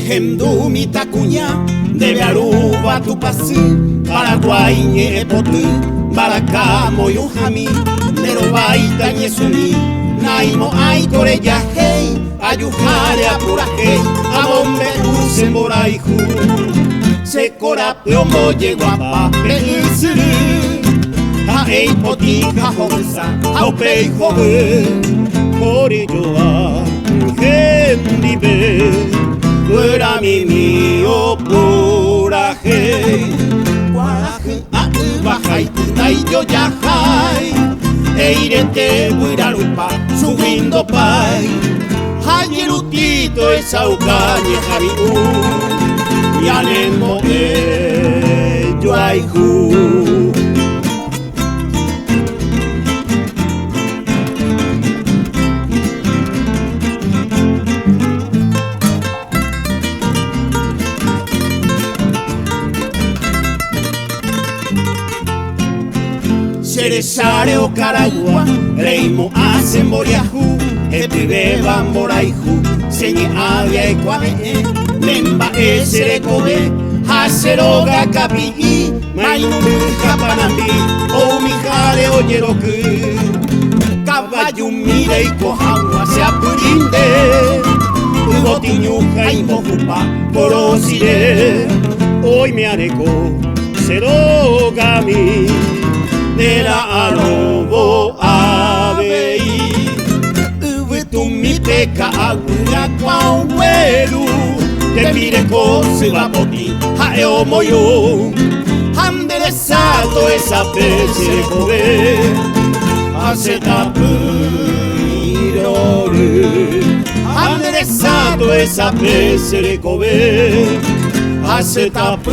Hendu mitakunya debe aruba tu pasi Paraguay nye epoti Barakamo yuhami Nero baita nye suni Naimo ai kore ya hei Ayuhare apura hei Abombe usen boraihu Sekora plomo yeguapa Preisuru Haei poti hahonsa Haupei hobe Kore joa Hendibe Fuera mi opuraje Guaraje bajai tunai yo yajai Eirete buirarupa subindo pai Hayerutito esa ucañe javiu Yanemo yo aihu Seresare o Caragua, Reimo hacen boriahu, Epibe bamboraihu, Señi avia equame, Nemba esere kobe, Haseroga kapi, Mainumi japanambi, O mijare o yeroku, Caballo mire y cojawa se apurinde, Ugotiñuja y mojupa, Corosire, Hoy me areco, Serogami. Nera alobo abei Uvetu mi peka agura kwa uelu Te mire kose vapoti hae omoyo Handere sato esa pese kobe Hace tapu iroru Handere sato esa pese kobe Hace tapu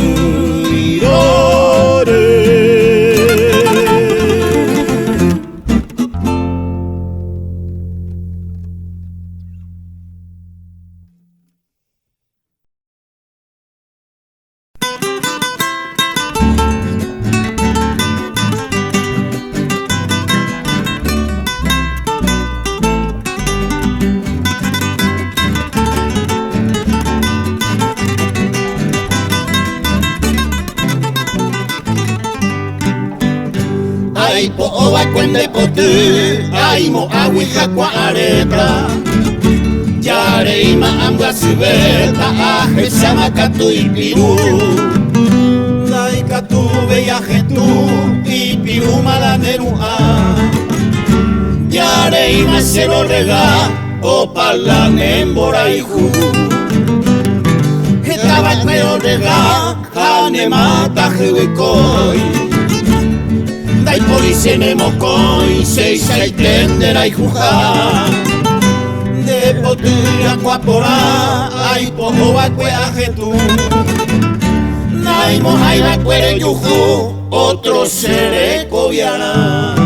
iroru Ai po owa kwende potu Ai mo awiha kwa areta Yare ima ambwa subeta Aje sama katu ipiru Dai katu viaje tu Ipiru malaneru a Yare ima sero rega O palane emboraihu Etaba kweo rega Hane mata juekoi Dai policene mokoi, seisai tendera y juja De potura cuapora, ai poho akwe ajetu Nai mohai bakwere yuju, otro sere koviana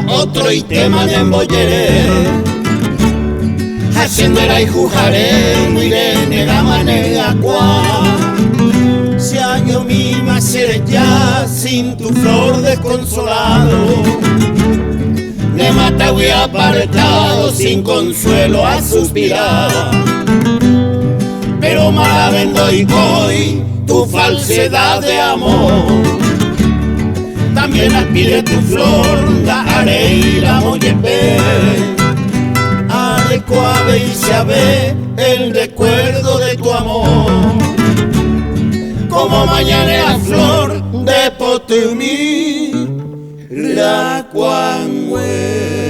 Otro y tema de embollere Haciendera y jujare Mire nega manega qua Si año mi ser ya Sin tu flor desconsolado Me mata muy apartado Sin consuelo a suspirar Pero mala vendo y coy Tu falsedad de amor También aspire tu flor, la haré y la moyepe. Adecuave y se ve el recuerdo de tu amor. Como mañana flor de Potumi, la cuangüe.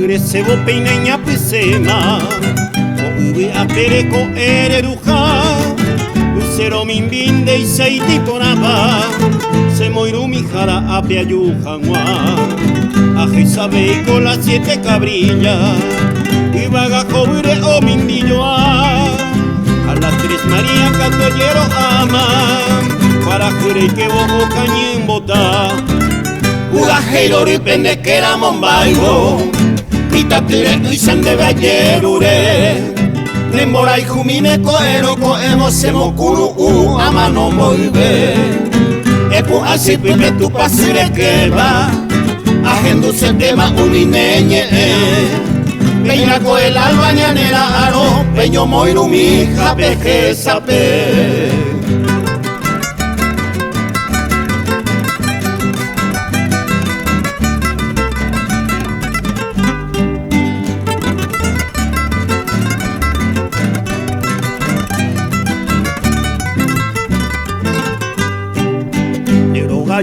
sebo peineña pisema Oube apereko ereruja Lucero mimbinde y seititonaba Semoiru mijara apeayujanwa Aje sabe con las 7 cabrillas Y vaga cobre o mindilloa A las 3 María Catollero ama Para jure que bobo cañín bota Ugajero ripende que era mombaigo Pitatire y sende bayerure Nembora y jumine coero coemo semokuru ama no volve Epu así pipe tu pasire que va Agendu se tema unineñe Peña coel albañanera aro Peño moiru mija peje sape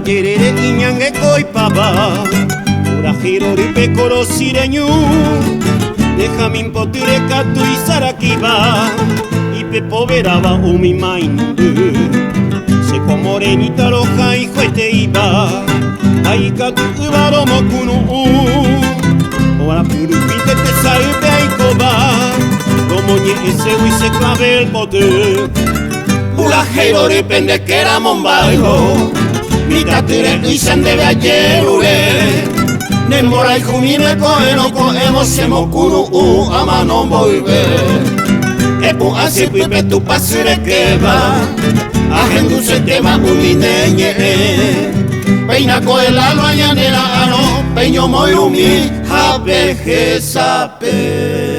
Yerere iñange koipaba Ura jiroripe koro sireñu Deja min potire katu izarakiba Ipe poveraba umi maindu Seko morenita roja y juete iba Aikatu ubaro mokunu Ora purupite te saupe aikoba Como nye ese ui se clave el pote Ura jiroripe que era mombaigo Mitatire y sende de ayerure Nembora y jumine coeno coemo semokuru ama no volve Epu así pipe tu pasire que va Agendu se tema unineñe Peina coel albañanera ano Peño moiru mi japeje sape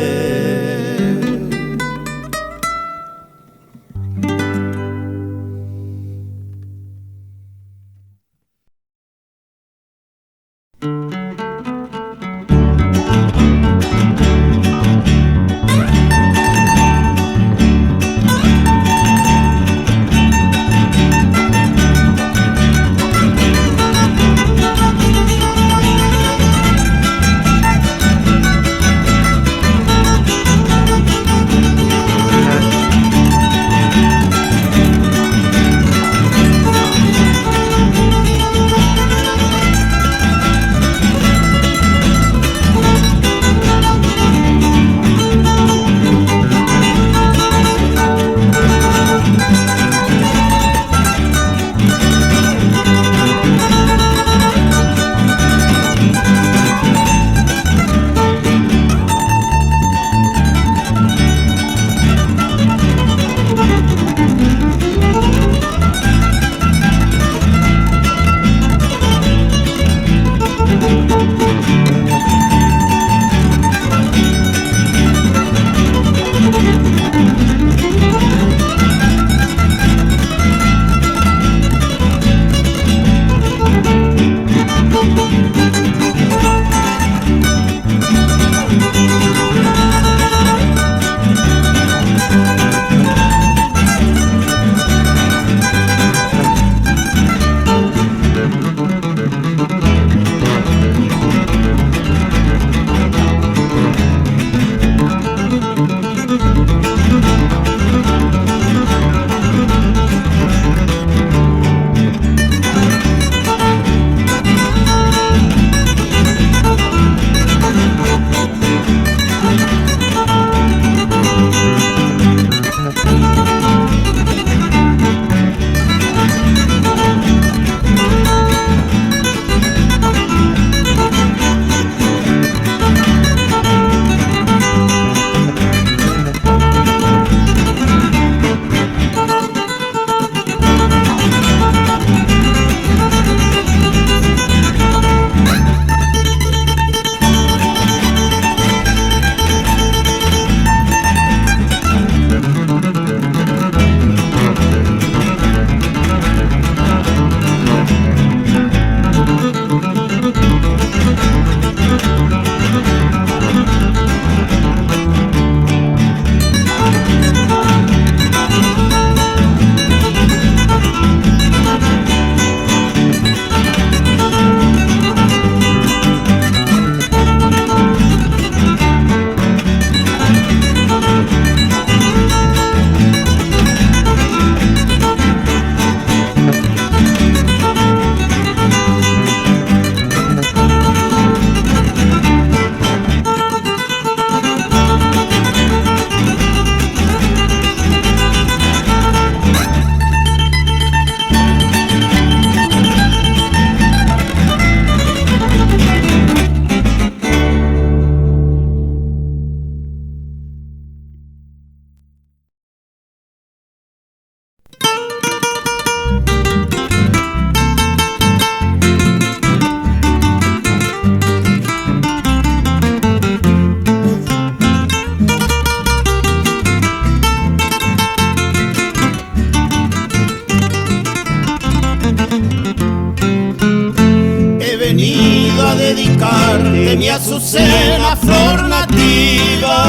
mi azucena flor nativa,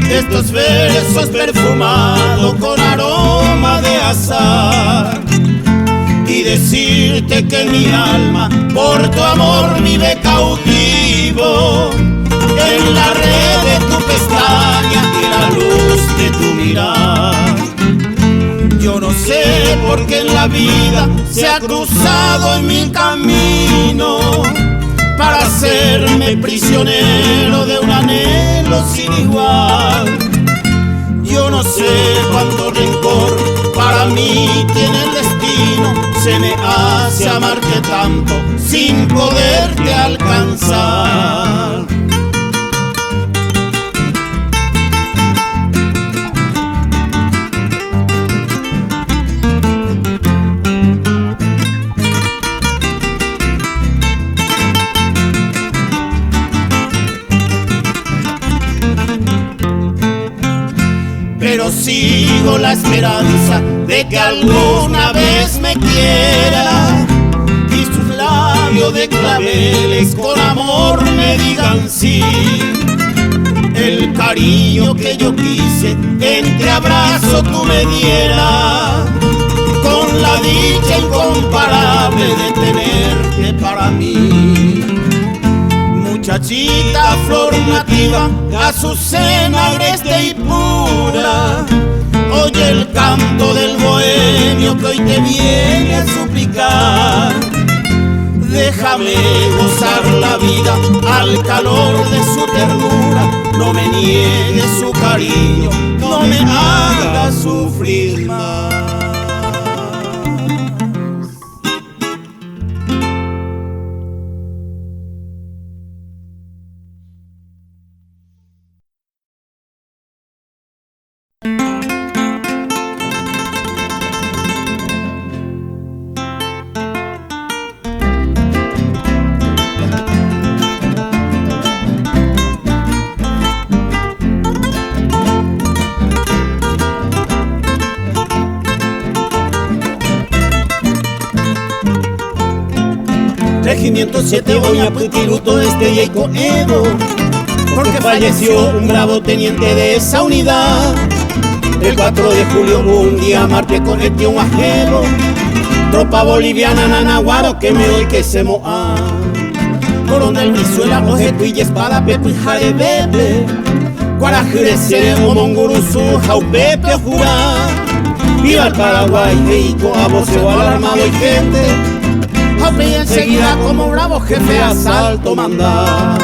estos versos perfumados con aroma de azahar, y decirte que mi alma por tu amor vive cautivo en la red de tu pestaña y la luz de tu mirar. Yo no sé por qué en la vida se ha cruzado en mi camino para hacerme prisionero de un anhelo sin igual. Yo no sé cuánto rencor para mí tiene el destino, se me hace amarte tanto sin poderte alcanzar. Pero sigo la esperanza de que alguna vez me quiera y sus labios de claveles con amor me digan sí. El cariño que yo quise entre abrazos tú me dieras, con la dicha incomparable de tenerte para mí. Muchachita flor nativa, azucena agreste y pura, oye el canto del bohemio que hoy te viene a suplicar. Déjame gozar la vida al calor de su ternura, no me niegues su cariño, no me hagas sufrir más. Regimiento 7, Doña Putiruto este Yeco Evo, porque falleció un bravo teniente de esa unidad. El 4 de julio, un día martes, cometió un ajero, tropa boliviana, nanaguaro, que me hoy que se moa. Coronel Brizuela, objeto y espada, pepe y jare bebe, guarajire, sere, omonguruzu, jaupepe, jurá. Viva el Paraguay, México, a voceo alarmado y gente, y enseguida como bravo jefe asalto manda.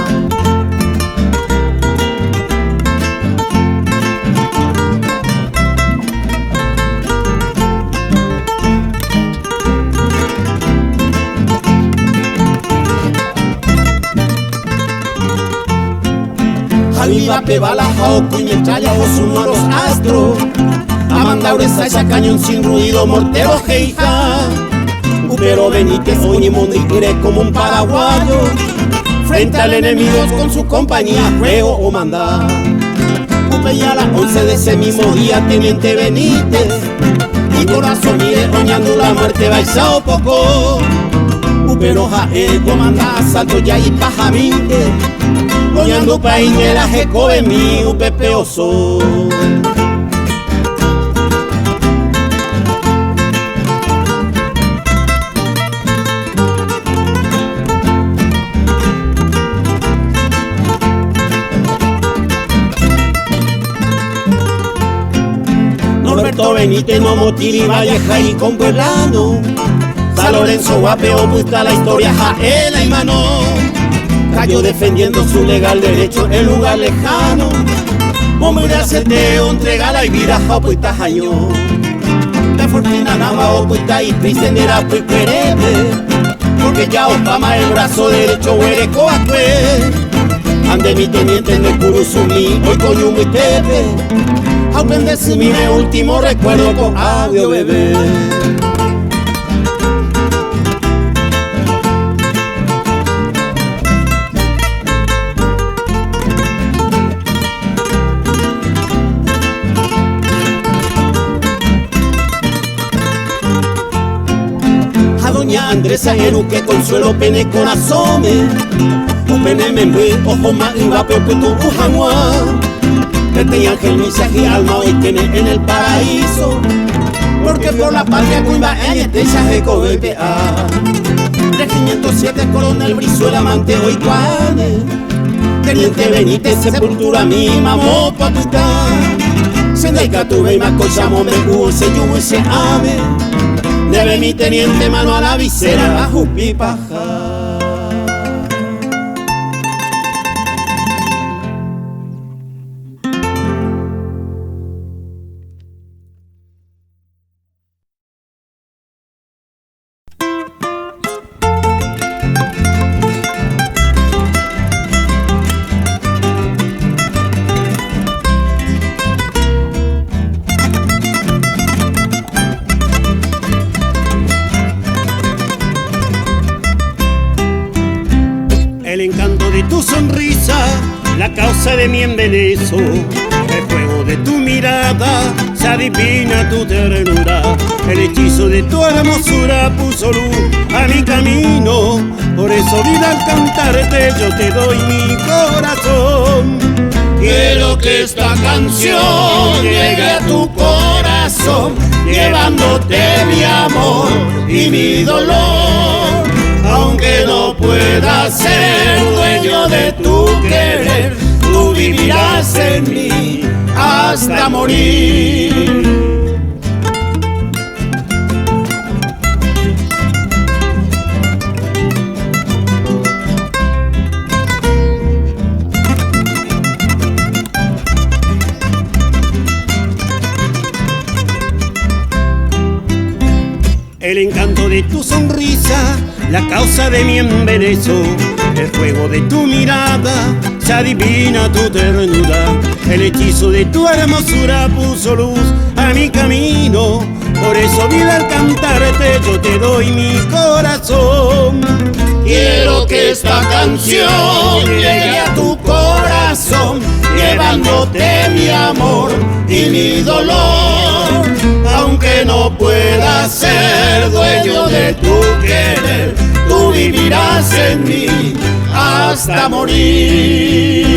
Javiva pebala jao cuñetraya o sumaros astro, amandaure saya cañón sin ruido mortero jeija. Pero Benítez, Oñimondo y Tigre como un paraguayo, frente al enemigo con su compañía, juego o mandar. Y a las 11 de ese mismo día, teniente Benítez, mi corazón mire, oñando la muerte, baixao poco. Pero jae, comanda, asalto ya y pajaminte, oñando painera, jecobe mi, upepe oso. Benítez, Momotiri, Valleja y con Pueblano, San Lorenzo, Guapeo, Pusta, la historia, Jaela y Mano, cayó defendiendo su legal derecho en lugar lejano. Momira, Seteo, entrega la Ibira, Puesta, Jaño, de Fortina, Nava, Puesta y Tristendera, Puiquerebe, porque ya Obama el brazo derecho, Huereco, Acue, ande mi teniente en el Curuzumí, hoy con un Tepe. Aprende si mi último recuerdo con audio bebé. A doña Andresa Eru que consuelo pene con asome, Openemembe, ojo ma iba peputu ujanwa. Este ángel mensaje alma hoy tiene en el paraíso. Porque por la patria cuiva en este viaje cobetea. 507 Coronel Brizuela amante hoy cuane. Teniente Benítez sepultura mi mamó patuta. Sendaika tuve y macochamo me hubo se yubo y se ame. Debe mi teniente mano a la visera a jupi paja. El encanto de tu sonrisa, la causa de mi embelezo, el fuego de tu mirada, se adivina tu ternura, el hechizo de tu hermosura puso luz a mi camino, por eso vida al cantarte yo te doy mi corazón. Quiero que esta canción llegue a tu corazón, llevándote mi amor y mi dolor. Aunque no puedas ser dueño de tu querer, tú vivirás en mí hasta morir. El encanto de tu sonrisa, la causa de mi embelezo, el fuego de tu mirada, se adivina tu ternura, el hechizo de tu hermosura puso luz a mi camino, por eso vida al cantarte yo te doy mi corazón. Quiero que esta canción llegue a tu corazón, llevándote mi amor y mi dolor. Aunque no puedas ser dueño de tu querer, tú vivirás en mí hasta morir.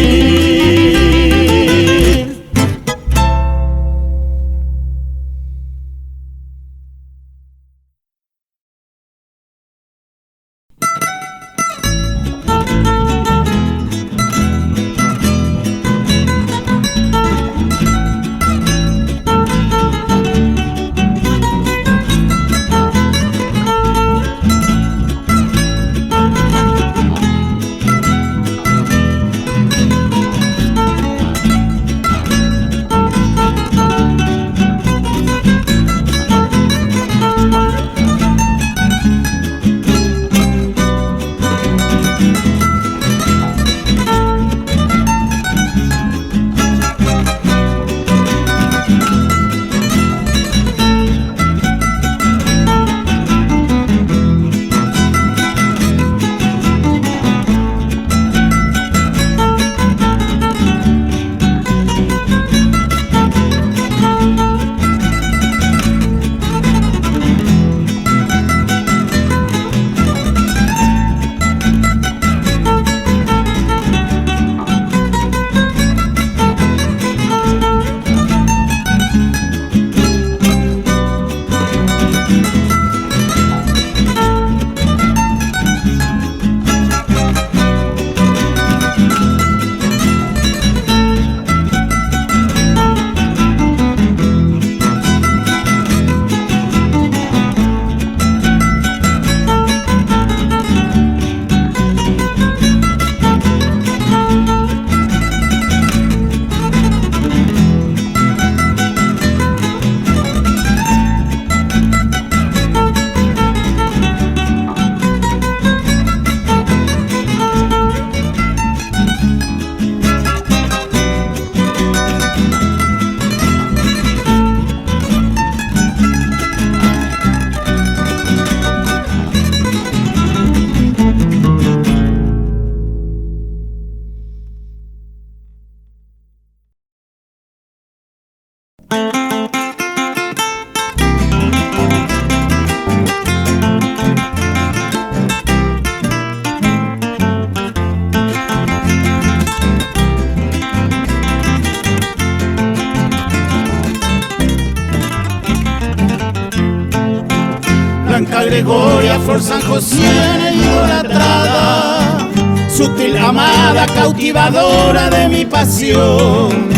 Gregoria, flor sanjosiana idolatrada, sutil amada, cautivadora de mi pasión.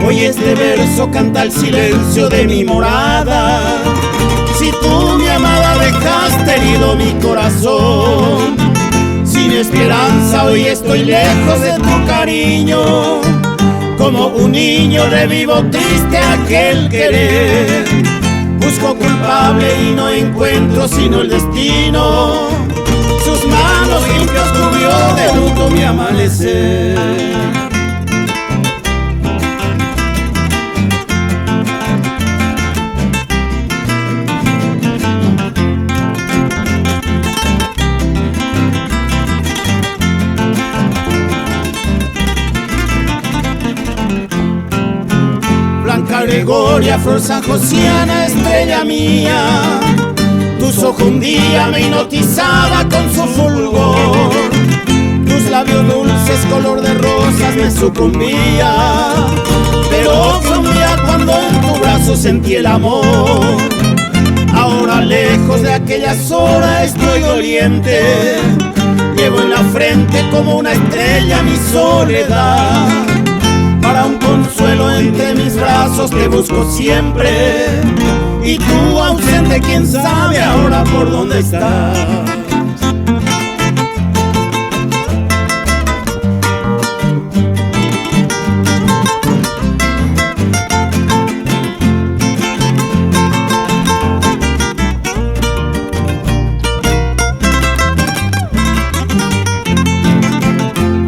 Hoy este verso canta el silencio de mi morada. Si tú, mi amada, dejaste herido mi corazón, sin esperanza hoy estoy lejos de tu cariño. Como un niño revivo triste aquel querer. Busco culpable y no encuentro sino el destino. Sus manos limpias cubrió de luto mi amanecer. Blanca Gregoria, flor sanjosiana, estrella mía, tus ojos un día me hipnotizaba con su fulgor, tus labios dulces color de rosas me sucumbía, pero fue un día cuando en tu brazo sentí el amor. Ahora lejos de aquellas horas estoy doliente, llevo en la frente como una estrella mi soledad. Para un consuelo entre mis brazos te busco siempre, y tú ausente, quién sabe ahora por dónde estás.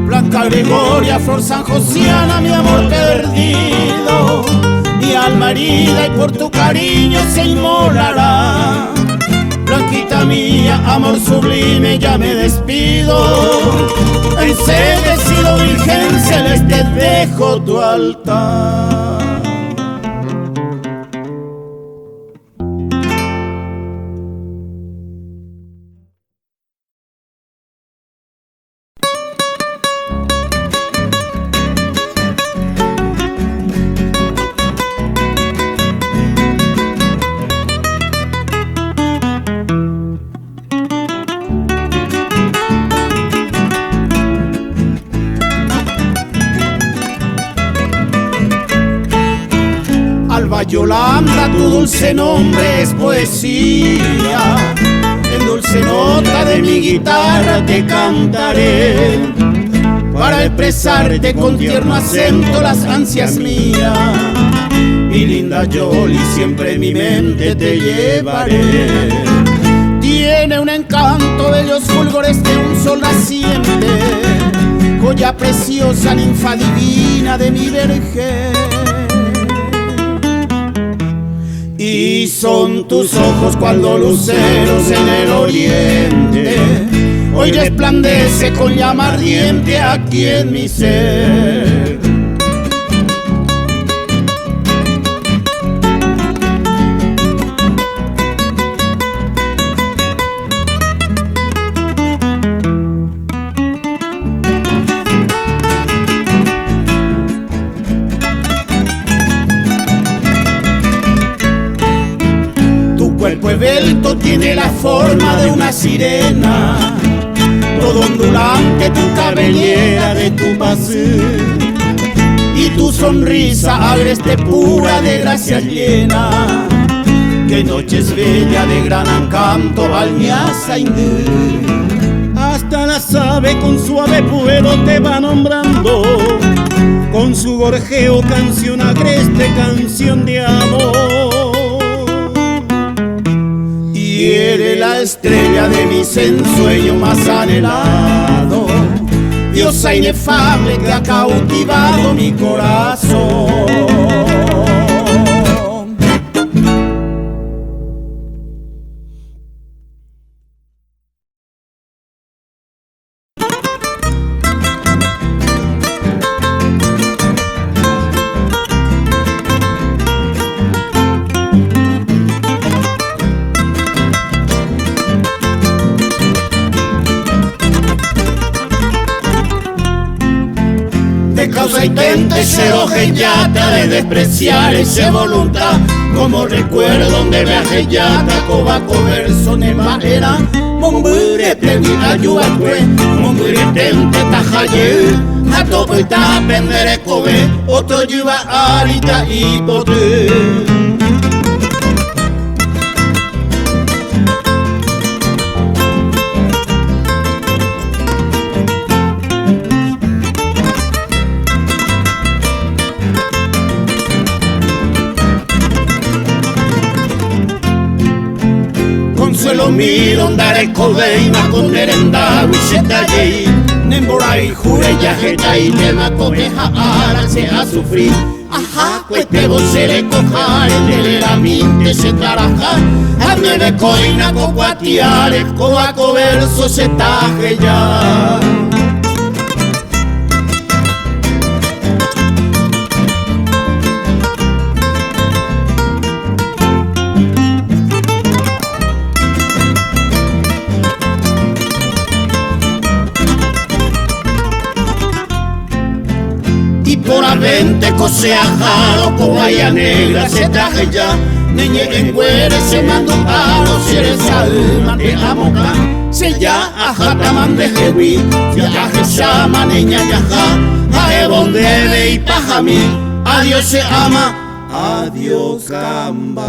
Blanca Gregoria, flor sanjosiana, mi amor perdido, mi alma herida y por tu cariño se inmolará. Blanquita mía, amor sublime, ya me despido. Encenecido virgen celeste, dejo tu altar. Yolanda, tu dulce nombre es poesía. En dulce nota de mi guitarra te cantaré, para expresarte con tierno acento las ansias mías. Mi linda Yoli, siempre en mi mente te llevaré. Tiene un encanto, bellos fulgores de un sol naciente, joya preciosa, ninfa divina de mi vergel. Y son tus ojos cuando luceros en el oriente, hoy resplandece con llama ardiente aquí en mi ser. Esbelto tiene la forma de una sirena, todo ondulante tu cabellera de tu paseo, y tu sonrisa agreste pura de gracia llena. Qué noche es bella de gran encanto, Balmiasa Indú. Hasta las aves con suave vuelo te va nombrando, con su gorjeo canción agreste, canción de amor. Y eres la estrella de mi ensueño más anhelado, diosa inefable que ha cautivado mi corazón. Intente ser oje ya te ha de despreciar esa voluntad como recuerdo donde viaje ya tacobaco verso nevaera mombure tengi ayuakwe mombure tente tajaye atopuita pendere kobe oto yuba arita ipote. Consuelo miro andare coveina con merenda wisheta yei nemborai jure ya jeta y tema cobeja ara se a sufrir ajá cuete vocere cojare de la mente se taraja ande de coina cocuatiare coaco verso se taje ya. Por avente coseajaro, cobaya negra se traje ya. Niñe en güere se mandó paro, si eres alma te amo ca. Se ya ajataman de jewi, ya llama niña yaja. A ebon debe y pajami, adiós se ama, adiós camba.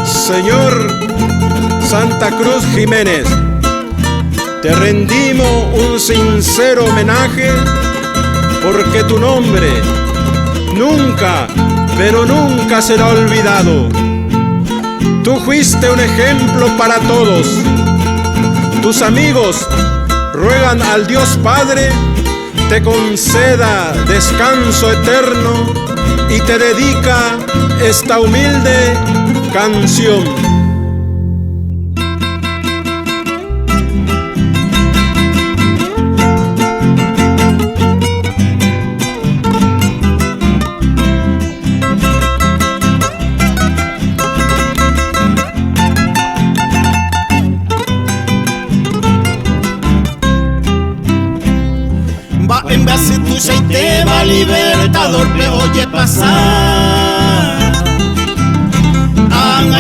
Señor Santa Cruz Jiménez, te rendimos un sincero homenaje porque tu nombre nunca, pero nunca será olvidado. Tú fuiste un ejemplo para todos. Tus amigos ruegan al Dios Padre te conceda descanso eterno y te dedica esta humilde canción. Va en base tuya y te va libertador, me oye pasar.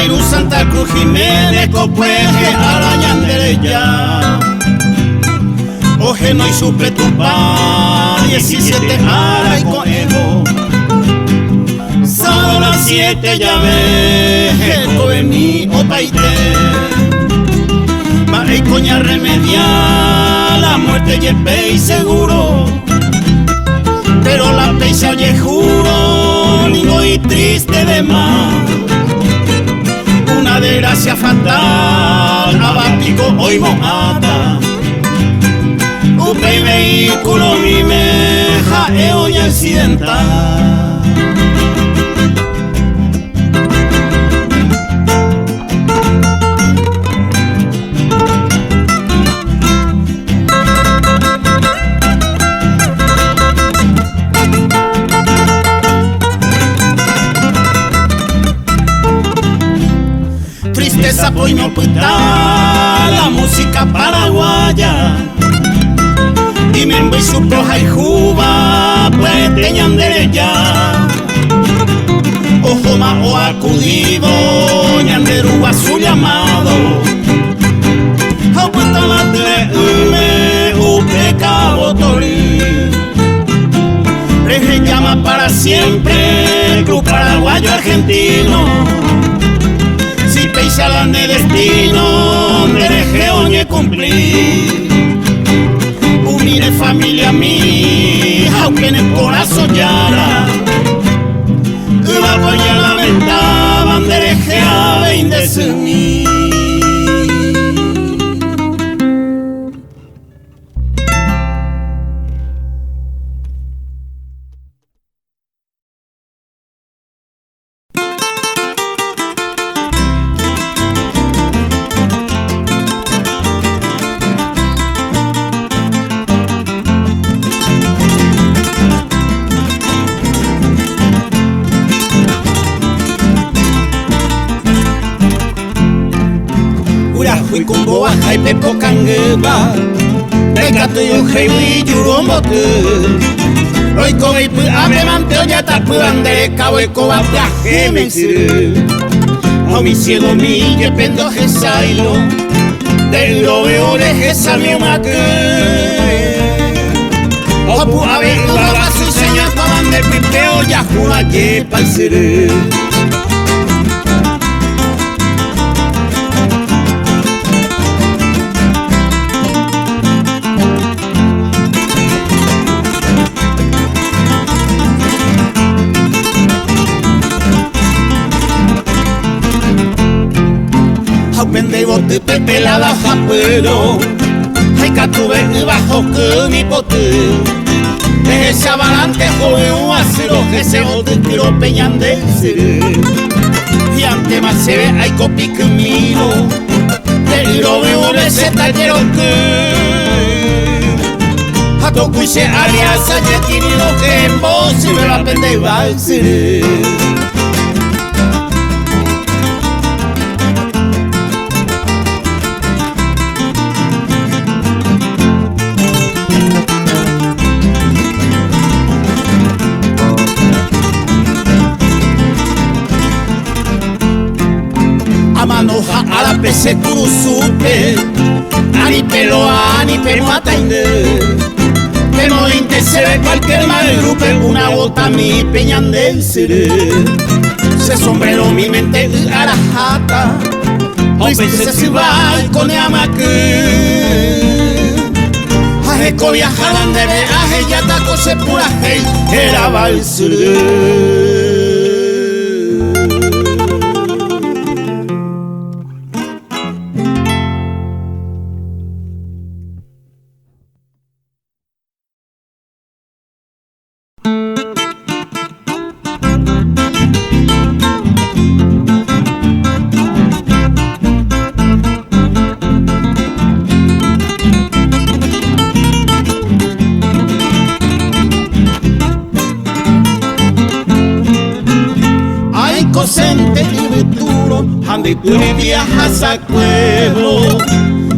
Mairu Santa Cruz Jiménez Copueje Arañandere ya Oje no y suple tu pa 17 ara y coego Sábado las 7 ya ve Cobe mi opaite Mare y coña remedia La muerte yepe y seguro Pero la peisa oye juro Lindo y triste de más Una desgracia fatal Abatico hoy mojata Upe y vehículo mi meja y accidental Tristeza pues no puta la música paraguaya y me envío su proja y juba pues teñan de ya ojo ma o acudido ñanderu a su llamado apuesta la me upe cabo tori Reje llama para siempre Club Paraguayo Argentino Si peisalan de destino dereje oñe cumplir Mire familia mi, aunque en el corazón yara La polla lamentaban dereje a 20.000 Kumbo wahai pepo kangeba Pekato yo heiwi yurombo tu Roiko weipu abe manteo ya tapu andere kaweko wapiaje mensiru Homi ciego mi ye pendo jesailo De urobe ore jesami umaku Hopu abe ubaba su seña pabande pipeo ya jura ye palsiru Pende bote pepe la baja pero hay que tuve bajo que mi pote ese avalante joven o acero que se bote tiro peñan del ser y ante más se ve hay copi que miro del lo veo de ese tallero que a toco y se alianza ya tiene lo que en vos y me la pende va a ser Manoja a la pese kurusupe Ani pelo ani pemo atainde Pemo inte se ve cualquier mal grupo Una bota mi peñan del seré Se sombrero mi mente arajata Hoy se si va con amaque Ajeco viajaran de viaje Ya taco se pura hey Era va el seré Cosente y veturo, ande tú viajas a cuevo.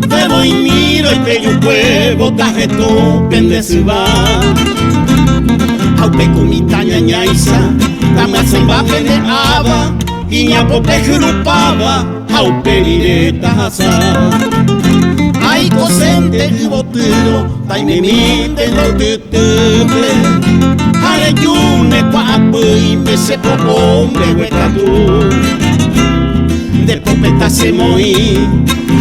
Te voy miro y te yo cuevo, taje tu pendeciba. Aupe con mi taña ñaiza, también se va pende aba. Iñapote grupaba au periretaza. Ay cosente y botero, taimemite no tutube. Hare yune papu y me se popombe huecatu. De popeta se moí,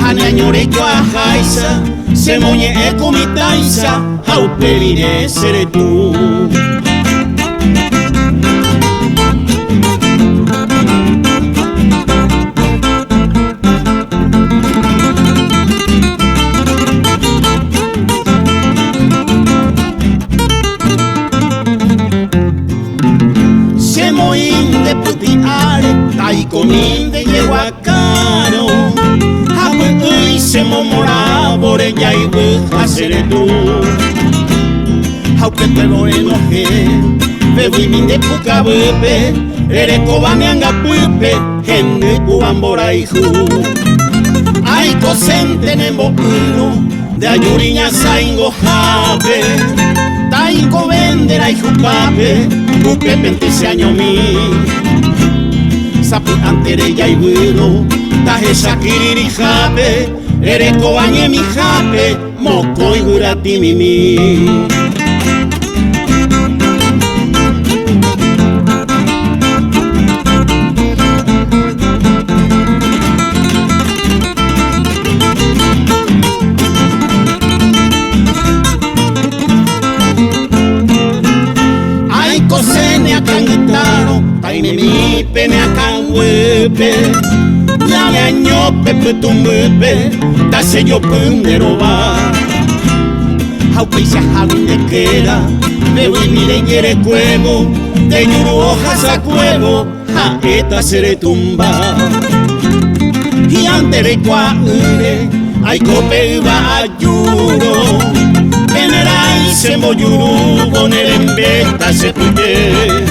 hane añore cuajaisa. Se moñe e comitaisa, au perire seré tú. Se moín de putiare, tai comín de yeguacaro. Apuetuy se momora, borella y buja seré tú. Aunque te lo enojé, bebo y min de puca bebe, ere cobaneanga pupe, gente cuambora y ju. Ay cosente nembo uno, de ayuriña saingo jave. Taiko vendera y jupape, pupe 26 años mi. Sapi anterella y bueno, taje shakiriri jape, ere cobañe mi jape, moco y gurati mimi. Ay cosene a canguitaro, taine mi pene a canguepe. Ya me año pepe tumbepe, ta se yo pundero va. Auque se jabin de quera, bebo y mi leñere cuevo, de yuru hojas a cuevo, ja eta seré tumba. Y ante de cuaure, ay cope va a yuro, venera y se moyuru, poner en beta se pide.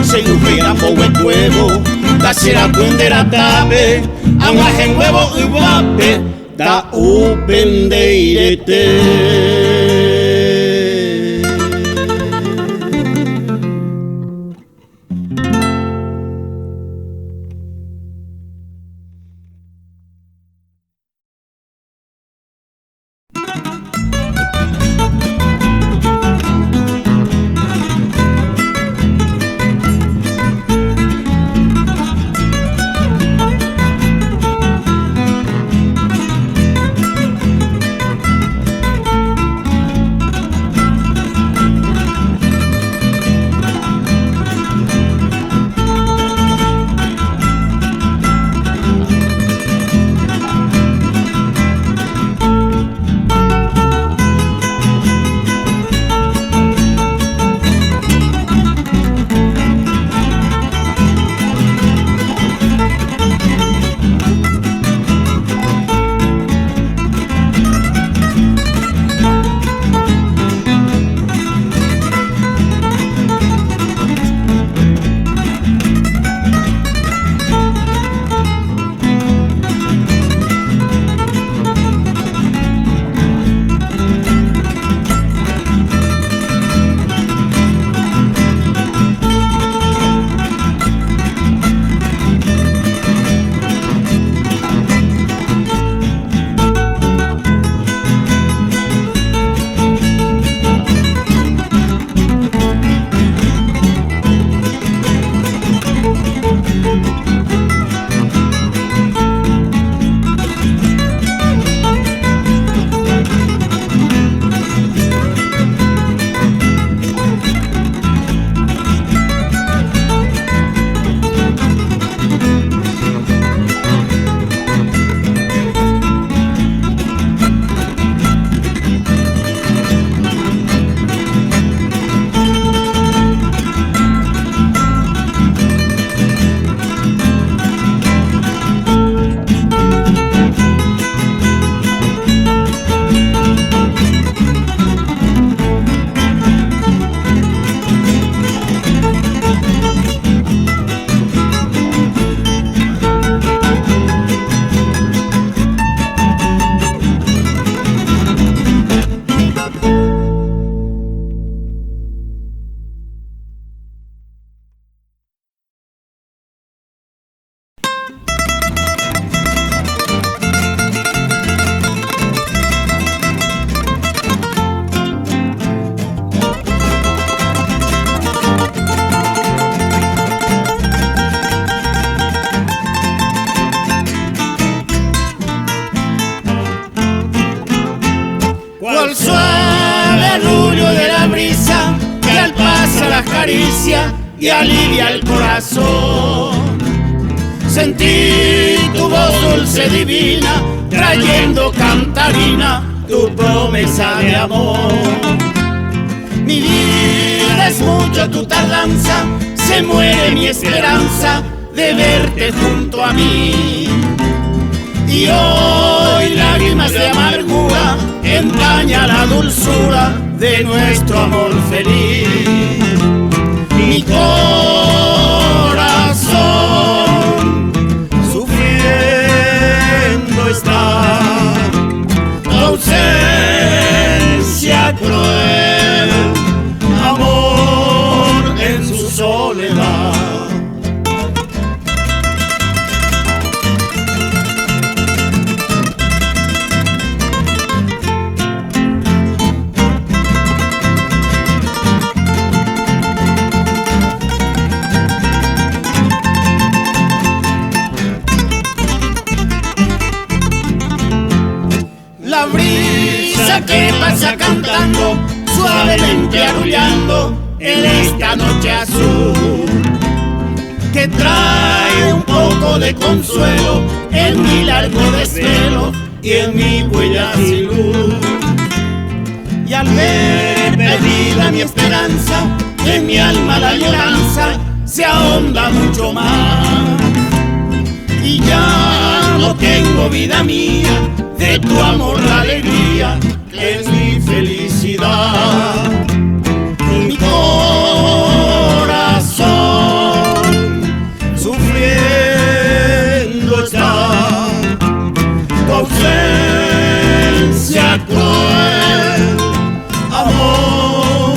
Se ufeira powe cuevo, ta será puendera tabe, aguaje en huevo y guape, ta upendeirete. acaricia y alivia el corazón. Sentí tu voz dulce divina, trayendo cantarina tu promesa de amor. Mi vida es mucho tu tardanza, se muere mi esperanza de verte junto a mí. Y hoy lágrimas de amargura empaña la dulzura de nuestro amor feliz. Mi corazón sufriendo está, tu ausencia cruel, amor en su soledad. La brisa que pasa cantando, suavemente arrullando en esta noche azul, que trae un poco de consuelo en mi largo desvelo y en mi huella sin luz. Y al ver perdida mi esperanza, en mi alma la lloranza se ahonda mucho más. Y ya no tengo vida mía, de tu amor la alegría, que es mi felicidad. Mi corazón sufriendo está, tu ausencia cruel, amor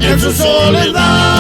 en su soledad.